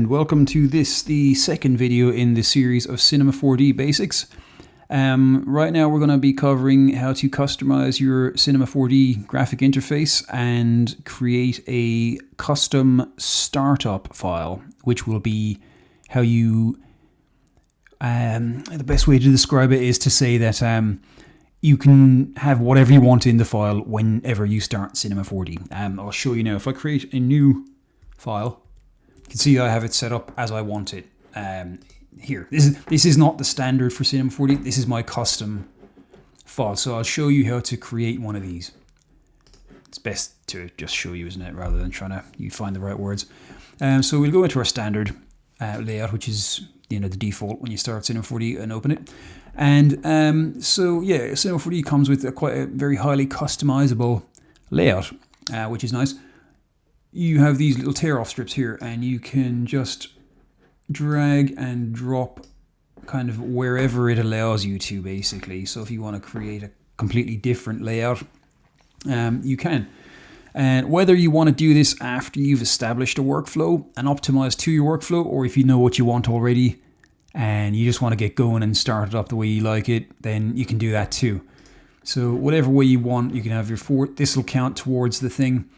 And welcome to this, the second video in the series of Cinema 4D Basics. Right now we're going to be covering how to customize your Cinema 4D graphic interface and create a custom startup file, which will be how you... the best way to describe it is to say that you can have whatever you want in the file whenever you start Cinema 4D. I'll show you now. If I create a new file, you can see I have it set up as I want it. Here, this is not the standard for Cinema 4D. This is my custom file. So I'll show you how to create one of these. It's best to just show you, isn't it, rather than trying to you find the right words. So we'll go into our standard layout, which is the default when you start Cinema 4D and open it. And so yeah, Cinema 4D comes with a very highly customizable layout, which is nice. You have these little tear-off strips here, and you can just drag and drop kind of wherever it allows you to, basically. So if you want to create a completely different layout, you can. And whether you want to do this after you've established a workflow and optimized to your workflow, or if you know what you want already and you just want to get going and start it up the way you like it, then you can do that too. So whatever way you want, you can have this will count towards the thing.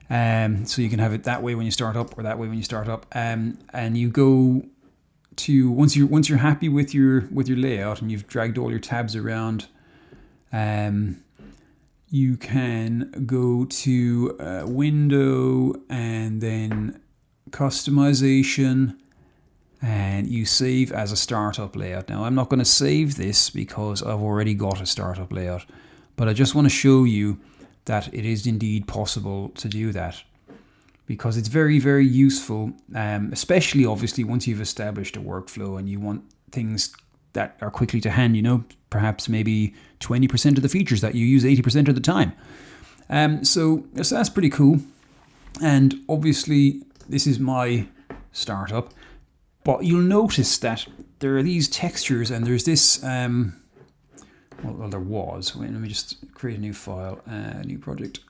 So you can have it that way when you start up, or that way when you start up. And you go to once you're happy with your layout and you've dragged all your tabs around, you can go to Window and then Customization, and you save as a startup layout. Now I'm not going to save this because I've already got a startup layout, but I just want to show you that it is indeed possible to do that, because it's very, very useful, especially obviously once you've established a workflow and you want things that are quickly to hand, perhaps maybe 20% of the features that you use 80% of the time. So that's pretty cool. And obviously this is my startup, but you'll notice that there are these textures and there's this, well, there was. Wait, let me just create a new file, new project,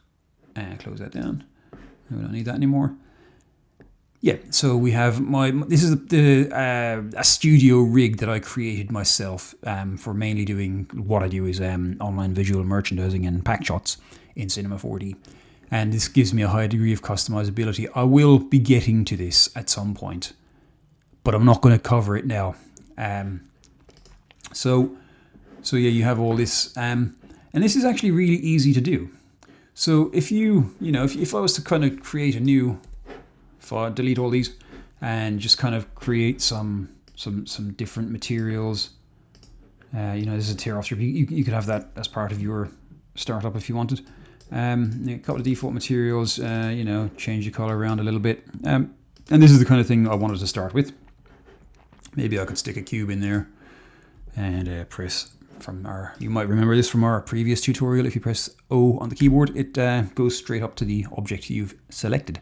and close that down. We don't need that anymore. Yeah, so we have this is a studio rig that I created myself for mainly doing what I do is online visual merchandising and pack shots in Cinema 4D. And this gives me a high degree of customizability. I will be getting to this at some point, but I'm not going to cover it now. So yeah, you have all this, and this is actually really easy to do. So if if I was to kind of create a new file, delete all these, and just kind of create some different materials, this is a tear-off strip. You could have that as part of your startup if you wanted. A couple of default materials, change the color around a little bit, and this is the kind of thing I wanted to start with. Maybe I could stick a cube in there and press. You might remember this from our previous tutorial. If you press O on the keyboard, it goes straight up to the object you've selected.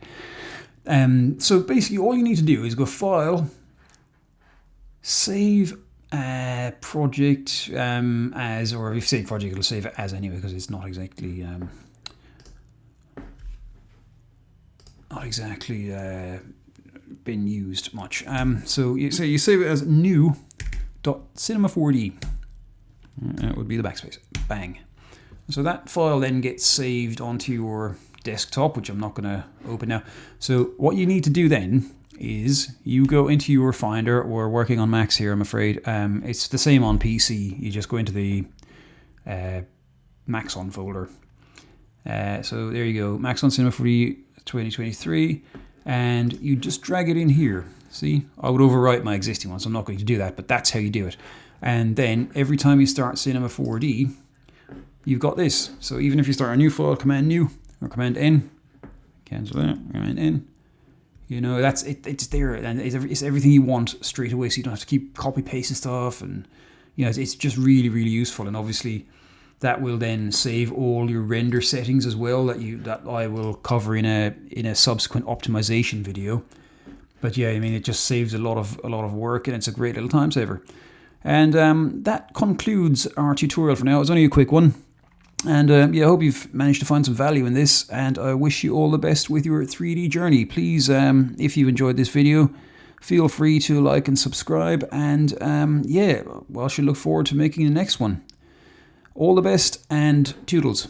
So basically all you need to do is go File, Save Project as, or if you save project, it'll save it as anyway, because it's not exactly been used much. So you save it as new.cinema4d. That would be the backspace. Bang. So that file then gets saved onto your desktop, which I'm not going to open now. So what you need to do then is you go into your Finder. We're working on Macs here, I'm afraid. It's the same on PC. You just go into the Maxon folder. So there you go, Maxon Cinema 4D 2023, and you just drag it in here. See, I would overwrite my existing one, so I'm not going to do that, but that's how you do it. And then every time you start Cinema 4D, you've got this. So even if you start a new file, Command New or Command N, cancel that, Command N. That's it. It's there, and it's everything you want straight away. So you don't have to keep copy pasting stuff, and it's just really, really useful. And obviously, that will then save all your render settings as well that I will cover in a subsequent optimization video. But yeah, it just saves a lot of work, and it's a great little time saver. And that concludes our tutorial for now. It was only a quick one. And I hope you've managed to find some value in this, and I wish you all the best with your 3D journey. Please, if you enjoyed this video, feel free to like and subscribe. And yeah, well, I should look forward to making the next one. All the best and toodles.